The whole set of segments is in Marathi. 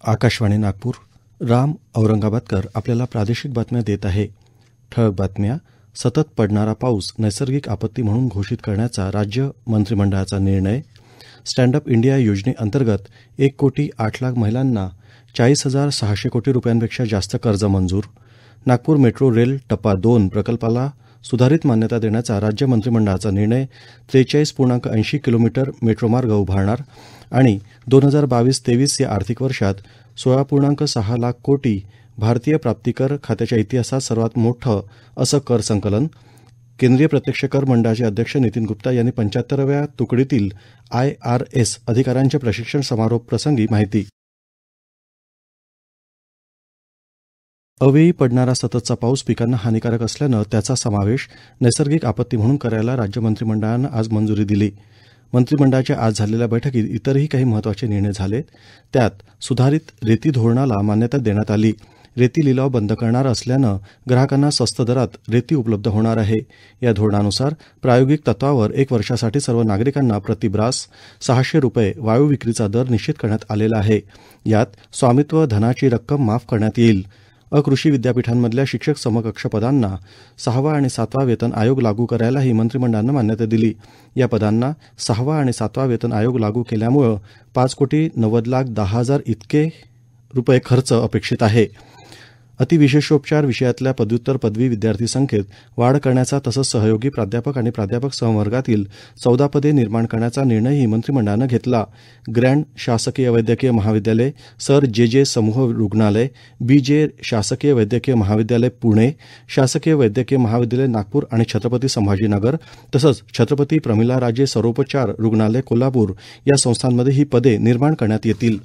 आकाशवाणी नागपूर. राम औरंगाबादकर आपल्याला प्रादेशिक बातम्या देत आहे. ठळक बातम्या. सतत पडणारा पाऊस नैसर्गिक आपत्ती म्हणून घोषित करण्याचा राज्य मंत्रिमंडळाचा निर्णय. स्टँड अप इंडिया योजनेअंतर्गत 1,08,00,000 महिलांना 40,600 कोटी रुपयांपेक्षा जास्त कर्ज मंजूर. नागपूर मेट्रो रेल टप्पा 2 प्रकल्पाला सुधारित मान्यता देण्याचा राज्य मंत्रिमंडळाचा निर्णय. 43.80 किलोमीटर मेट्रोमार्ग उभारणार आणि 2022-23 या आर्थिक वर्षात 16.6 लाख कोटी भारतीय प्राप्तिकर खात्याच्या इतिहासात सर्वात मोठं असं कर संकलन. केंद्रीय प्रत्यक्ष कर मंडळाचे अध्यक्ष नितीन गुप्ता यांनी 75व्या तुकडीतील IRS अधिकाऱ्यांच्या प्रशिक्षण समारोप प्रसंगी माहिती. अवेळी पडणारा सततचा पाऊस पिकांना हानीकारक असल्यानं त्याचा समावेश नैसर्गिक आपत्ती म्हणून करायला राज्य मंत्रिमंडळानं आज मंजुरी दिली. मंत्रिमंडळाच्या आज झालेल्या बैठकीत इतरही काही महत्त्वाचे निर्णय झाले. त्यात सुधारित रेती धोरणाला मान्यता देण्यात आली. रेती लिलाव बंद करणार असल्यानं ग्राहकांना स्वस्त दरात रेती उपलब्ध होणार आहे. या धोरणानुसार प्रायोगिक तत्वावर 1 वर्षासाठी सर्व नागरिकांना प्रति ब्रास 600 रुपये वाळू विक्रीचा दर निश्चित करण्यात आलेला आहे. यात स्वामित्व धनाची रक्कम माफ करण्यात येईल. अकृषी विद्यापीठांमधल्या शिक्षक समकक्ष पदांना 6वा आणि 7वा वेतन आयोग लागू करायलाही मंत्रिमंडळानं मान्यता दिली. या पदांना 6वा आणि 7वा वेतन आयोग लागू केल्यामुळं 5,90,10,000 इतके रुपये खर्च अपेक्षित आहे. अतिविशेषोपचार विषयातल्या पदव्युत्तर पदवी विद्यार्थी संख्येत वाढ करण्याचा तसंच सहयोगी प्राध्यापक आणि प्राध्यापक संवर्गातील 14 पदे निर्माण करण्याचा निर्णयही मंत्रिमंडळानं घेतला. ग्रँड शासकीय वैद्यकीय महाविद्यालय, सर जे समूह रुग्णालय, BJ शासकीय वैद्यकीय महाविद्यालय पुणे, शासकीय वैद्यकीय महाविद्यालय नागपूर आणि छत्रपती संभाजीनगर तसंच छत्रपती प्रमिलाराजे सर्वोपचार रुग्णालय कोल्हापूर या संस्थांमध्ये ही पदे निर्माण करण्यात येतील.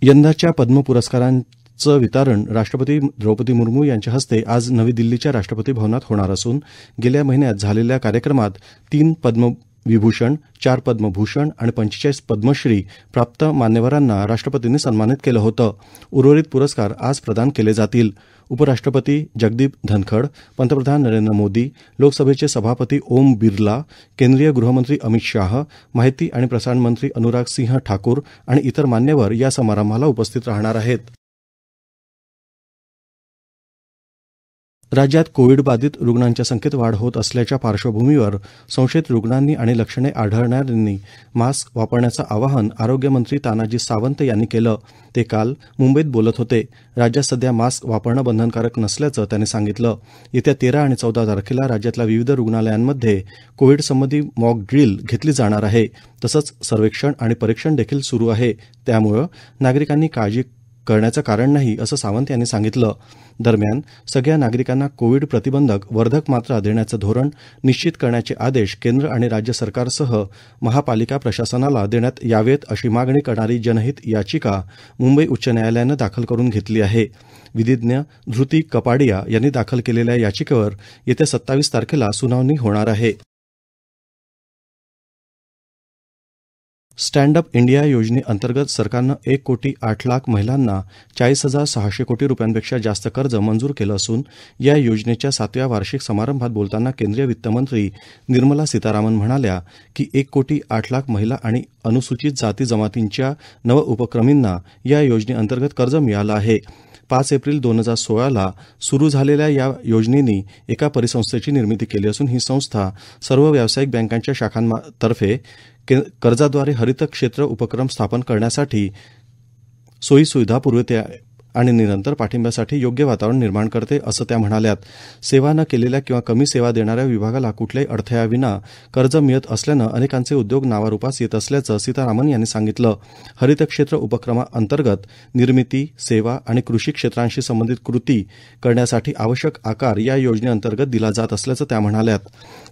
यंदाच्या पद्म पुरस्कारांचं वितरण राष्ट्रपती द्रौपदी मुर्मू यांच्या हस्ते आज नवी दिल्लीच्या राष्ट्रपती भवनात होणार असून गेल्या महिन्यात झालेल्या कार्यक्रमात 3 पद्मविभूषण, 4 पद्मभूषण आणि 45 पद्मश्री प्राप्त मान्यवरांना राष्ट्रपतींनी सन्मानित केलं होतं. उर्वरित पुरस्कार आज प्रदान केले जातील. उपराष्ट्रपती जगदीप धनखड, पंतप्रधान नरेंद्र मोदी, लोकसभेचे सभापती ओम बिर्ला, केंद्रीय गृहमंत्री अमित शाह, माहिती आणि प्रसारण मंत्री अनुराग सिंह ठाकूर आणि इतर मान्यवर या समारंभाला उपस्थित राहणार आहेत. राज्यात कोविड बाधित रुग्णांच्या संख्येत वाढ होत असल्याच्या पार्श्वभूमीवर संशयित रुग्णांनी आणि लक्षणे आढळणाऱ्यांनी मास्क वापरण्याचं आवाहन आरोग्यमंत्री तानाजी सावंत यांनी केलं. ते काल मुंबईत बोलत होते. राज्यात सध्या मास्क वापरणं बंधनकारक नसल्याचं त्यांनी सांगितलं. येत्या 13 आणि 14 तारखेला राज्यातल्या विविध रुग्णालयांमध्ये कोविड संबंधी मॉक ड्रिल घेतली जाणार आहे. तसंच सर्वेक्षण आणि परीक्षण देखील सुरू आहे. त्यामुळं नागरिकांनी काळजी करण्याचं कारण नाही असं सावंत यांनी सांगितलं. दरम्यान सगळ्या नागरिकांना कोविड प्रतिबंधक वर्धक मात्रा देण्याचं धोरण निश्चित करण्याचे आदेश केंद्र आणि राज्य सरकारसह महापालिका प्रशासनाला देण्यात यावेत अशी मागणी करणारी जनहित याचिका मुंबई उच्च न्यायालयानं दाखल करून घेतली आहे. विधिज्ञ धृती कपाडिया यांनी दाखल केलेल्या याचिकेवर येत्या 27 तारखेला सुनावणी होणार आहे. स्टँड अप इंडिया योजनेअंतर्गत सरकारनं 1,08,00,000 महिलांना 40,600 कोटी रुपयांपेक्षा जास्त कर्ज मंजूर केलं असून या योजनेच्या 7व्या वार्षिक समारंभात बोलताना केंद्रीय वित्तमंत्री निर्मला सीतारामन म्हणाल्या की 1,08,00,000 महिला आणि अनुसूचित जाती जमातींच्या नवउपक्रमींना या योजनेअंतर्गत कर्ज मिळालं आहे. 5 एप्रिल 2016ला सुरू झालेल्या या योजनेनी एका परिसंस्थेची निर्मिती केली असून ही संस्था सर्व व्यावसायिक बँकांच्या शाखांतर्फे कर्जाद्वारे हरित क्षेत्र उपक्रम स्थापन करण्यासाठी सोयीसुविधा पुरवते आणि निरंतर पाठिंब्यासाठी योग्य वातावरण निर्माण करते असं त्या म्हणाल्यात. सेवा न केलेल्या किंवा कमी सेवा देणाऱ्या विभागाला कुठल्याही अडथळ्याविना कर्ज मिळत असल्यानं अनेकांचे उद्योग नावारूपास येत असल्याचं सीतारामन यांनी सांगितलं. हरित क्षेत्र उपक्रमाअंतर्गत निर्मिती, सेवा आणि कृषी क्षेत्रांशी संबंधित कृती करण्यासाठी आवश्यक आकार या योजनेअंतर्गत दिला जात असल्याचं त्या म्हणाल्यात.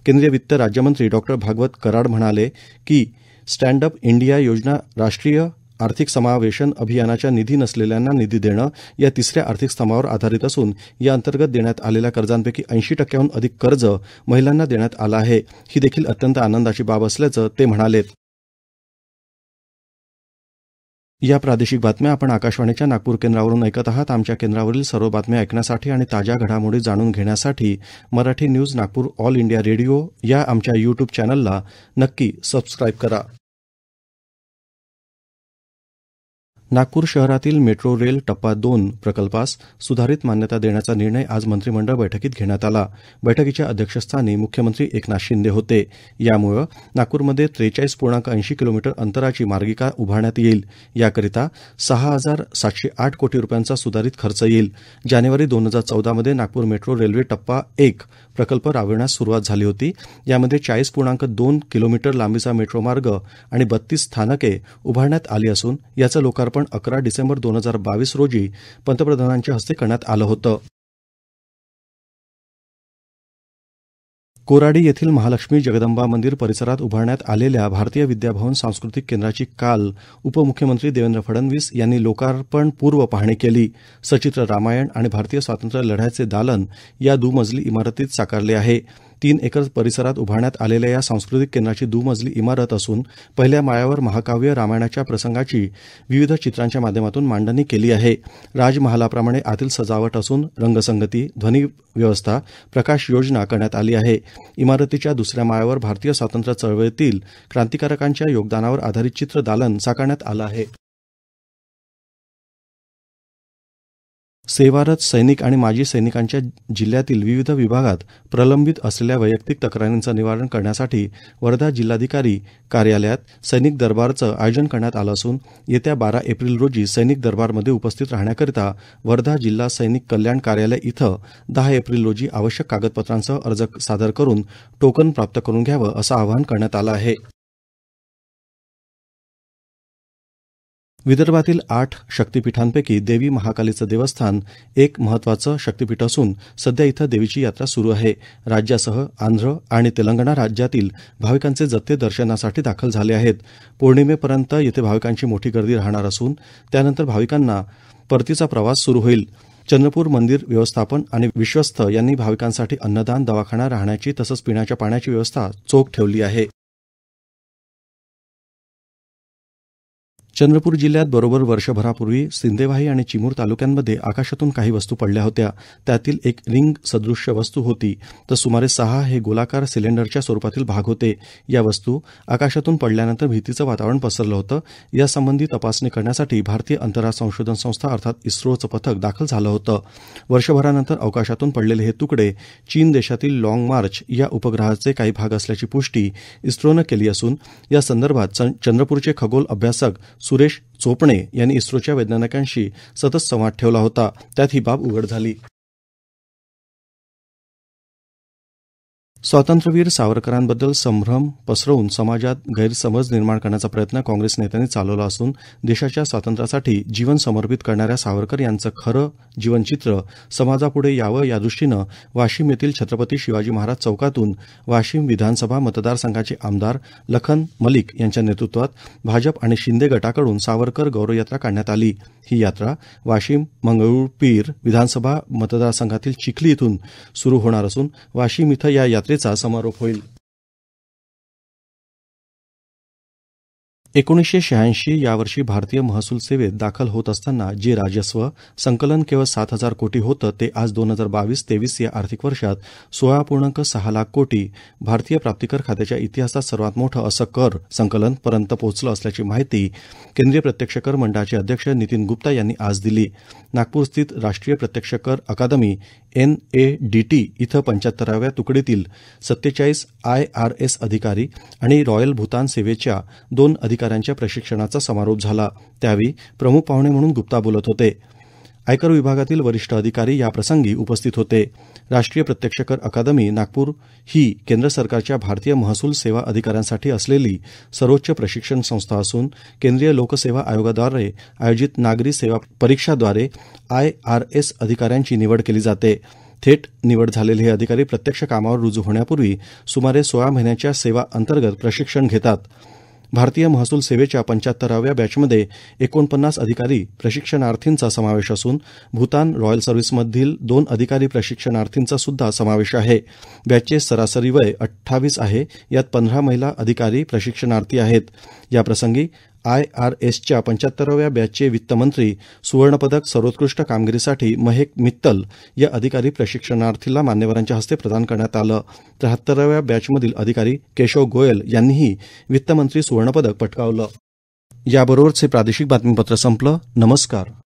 केंद्रीय वित्त राज्यमंत्री डॉ. भागवत कराड म्हणाले की स्टँड अप इंडिया योजना राष्ट्रीय आर्थिक समावेशन अभियानाच्या निधी नसलेल्यांना निधी देणं या 3ऱ्या आर्थिक स्तंभावर आधारित असून या अंतर्गत देण्यात आलेल्या कर्जांपैकी 80% अधिक कर्ज महिलांना देण्यात आलं आहे. ही देखील अत्यंत आनंदाची बाब असल्याचं ते म्हणालेत. या प्रादेशिक बातम्या आपण आकाशवाणीच्या नागपूर केंद्रावरून ऐकत आहात. आमच्या केंद्रावरील सर्व बातम्या ऐकण्यासाठी आणि ताज्या घडामोडी जाणून घेण्यासाठी Marathi news Nagpur all India radio या आमच्या YouTube चॅनलला नक्की सबस्क्राईब करा. नागपूर शहरातील मेट्रो रेल टप्पा 2 प्रकल्पास सुधारित मान्यता देण्याचा निर्णय आज मंत्रिमंडळ बैठकीत घेण्यात आला. बैठकीच्या अध्यक्षस्थानी मुख्यमंत्री एकनाथ शिंदे होते. यामुळे नागपूरमध्ये 43.80 किलोमीटर अंतराची मार्गिका उभारण्यात येईल. याकरिता 6,708 कोटी रुपयांचा सुधारित खर्च येईल. जानेवारी 2014 मध्ये नागपूर मेट्रो रेल्वे टप्पा 1 प्रकल्प राबविण्यास सुरुवात झाली होती. यामध्ये 40.2 किलोमीटर लांबीचा मेट्रो मार्ग आणि 32 स्थानके उभारण्यात आली असून याचं लोकार्पण 11 डिसेंबर 2022 रोजी पंतप्रधानांच्या हस्ते करण्यात आलं होतं. कोराडी येथील महालक्ष्मी जगदंबा मंदिर परिसरात उभारण्यात आलेल्या भारतीय विद्याभवन सांस्कृतिक केंद्राची काल उपमुख्यमंत्री देवेंद्र फडणवीस यांनी लोकार्पणपूर्व पाहणी केली. सचित्र रामायण आणि भारतीय स्वातंत्र्य लढ्याचे दालन या दुमजली इमारतीत साकारले आहे. 3 एकर परिसरात उभारण्यात आलेल्या या सांस्कृतिक केंद्राची दुमजली इमारत असून पहिल्या माळ्यावर महाकाव्य रामायणाच्या प्रसंगाची विविध चित्रांच्या माध्यमातून मांडणी केली आहे. राजमहालाप्रमाणे आतील सजावट असून रंगसंगती, ध्वनी व्यवस्था, प्रकाश योजना करण्यात आली आहे. इमारतीच्या दुसऱ्या माळ्यावर भारतीय स्वातंत्र्य चळवळीतील क्रांतिकारकांच्या योगदानावर आधारित चित्र दालन साकारण्यात आलं आहे. सेवारत सैनिक आणि माजी सैनिकांच्या जिल्ह्यातील विविध विभागात प्रलंबित असलेल्या वैयक्तिक तक्रारींचं निवारण करण्यासाठी वर्धा जिल्हाधिकारी कार्यालयात सैनिक दरबारचं आयोजन करण्यात आलं असून येत्या 12 एप्रिल रोजी सैनिक दरबारमध्ये उपस्थित राहण्याकरिता वर्धा जिल्हा सैनिक कल्याण कार्यालय इथं 10 एप्रिल रोजी आवश्यक कागदपत्रांसह अर्ज सादर करून टोकन प्राप्त करून घ्यावं असं आवाहन करण्यात आलं आहे. विदर्भातील 8 शक्तिपीठांपैकी देवी महाकालीचं देवस्थान एक महत्त्वाचं शक्तिपीठ असून सध्या इथं देवीची यात्रा सुरू आहे. राज्यासह आंध्र आणि तेलंगणा राज्यातील भाविकांचे जत्थे दर्शनासाठी दाखल झाले आहेत. पौर्णिमेपर्यंत येथे भाविकांची मोठी गर्दी राहणार असून त्यानंतर भाविकांना परतीचा प्रवास सुरू होईल. चंद्रपूर मंदिर व्यवस्थापन आणि विश्वस्त यांनी भाविकांसाठी अन्नदान, दवाखाना, राहण्याची तसंच पिण्याच्या पाण्याची व्यवस्था चोख ठेवली आहे. चंद्रपूर जिल्ह्यात बरोबर वर्षभरापूर्वी सिंदेवाही आणि चिमूर तालुक्यांमध्ये आकाशातून काही वस्तू पडल्या होत्या. त्यातील एक रिंग सदृश्य वस्तू होती तर सुमारे 6 हे गोलाकार सिलेंडरच्या स्वरूपातील भाग होते. या वस्तू आकाशातून पडल्यानंतर भीतीचं वातावरण पसरलं होतं. यासंबंधी तपासणी करण्यासाठी भारतीय अंतराळ संशोधन संस्था अर्थात इस्रोचं पथक दाखल झालं होतं. वर्षभरानंतर अवकाशातून पडलेले हे तुकडे चीन देशातील लाँग मार्च या उपग्रहाचे काही भाग असल्याची पुष्टी इस्रोनं केली असून या संदर्भात चंद्रपूरचे खगोल अभ्यासक सुरेश चोपणे यांनी इस्रोच्या वैज्ञानिकांशी सतत संवाद ठेवला होता. त्यात ही बाब उघड झाली. स्वातंत्र्यवीर सावरकरांबद्दल संभ्रम पसरवून समाजात गैरसमज निर्माण करण्याचा प्रयत्न काँग्रेस नेत्यांनी चालवला असून देशाच्या स्वातंत्र्यासाठी जीवन समर्पित करणाऱ्या सावरकर यांचं खरं जीवनचित्र समाजापुढे यावं यादृष्टीनं वाशिम येथील छत्रपती शिवाजी महाराज चौकातून वाशिम विधानसभा मतदारसंघाचे आमदार लखन मलिक यांच्या नेतृत्वात भाजप आणि शिंदे गटाकडून सावरकर गौरवयात्रा काढण्यात आली. ही यात्रा वाशिम मंगरुळपीर विधानसभा मतदारसंघातील चिखली इथून सुरू होणार असून वाशिम इथं या यात्रेचा समारोप होईल. 1986 यावर्षी भारतीय महसूल सेवेत दाखल होत असताना जे राजस्व संकलन केवळ 7,000 कोटी होतं ते आज 2022-23 या आर्थिक वर्षात 16.6 लाख कोटी भारतीय प्राप्तिकर खात्याच्या इतिहासात सर्वात मोठं असं कर संकलन पर्यंत पोहोचलं असल्याची माहिती केंद्रीय प्रत्यक्ष कर मंडळाचे अध्यक्ष नितीन गुप्ता यांनी आज दिली. नागपूर स्थित राष्ट्रीय प्रत्यक्ष कर अकादमी NADT इथं 75व्या तुकडीतील 47 IRS अधिकारी आणि रॉयल भूतान सेवेच्या 2 अधिकाऱ्यांच्या प्रशिक्षणाचा समारोप झाला. त्यावेळी प्रमुख पाहुणे म्हणून गुप्ता बोलत होते. आयकर विभागातील वरिष्ठ अधिकारी याप्रसंगी उपस्थित होते. राष्ट्रीय प्रत्यक्ष कर अकादमी नागपूर ही केंद्र सरकारच्या भारतीय महसूल सेवा अधिकाऱ्यांसाठी असलेली सर्वोच्च प्रशिक्षण संस्था असून केंद्रीय लोकसेवा आयोगाद्वारे आयोजित नागरी सेवा परीक्षाद्वारे IRS अधिकाऱ्यांची निवड केली जाते. थेट निवड झालेले हे अधिकारी प्रत्यक्ष कामावर रुजू होण्यापूर्वी सुमारे 16 महिन्याच्या सेवा अंतर्गत प्रशिक्षण घेतात. भारतीय महसूल सेवेच्या 75व्या बॅचमध्ये 49 अधिकारी प्रशिक्षणार्थींचा समावेश असून भूतान रॉयल सर्व्हिसमधील 2 अधिकारी प्रशिक्षणार्थींचा सुद्धा समावेश आहे. बॅचचे सरासरी वय 28 आहे. यात 15 महिला अधिकारी प्रशिक्षणार्थी आहेत. याप्रसंगी IRSच्या 75व्या बॅचचे वित्तमंत्री सुवर्णपदक सर्वोत्कृष्ट कामगिरीसाठी महेक मित्तल या अधिकारी प्रशिक्षणार्थीला मान्यवरांच्या हस्ते प्रदान करण्यात आलं. 73व्या बॅचमधील अधिकारी केशव गोयल यांनीही वित्तमंत्री सुवर्णपदक पटकावलं. याबरोबरच हे प्रादेशिक बातमीपत्र संपलं. नमस्कार.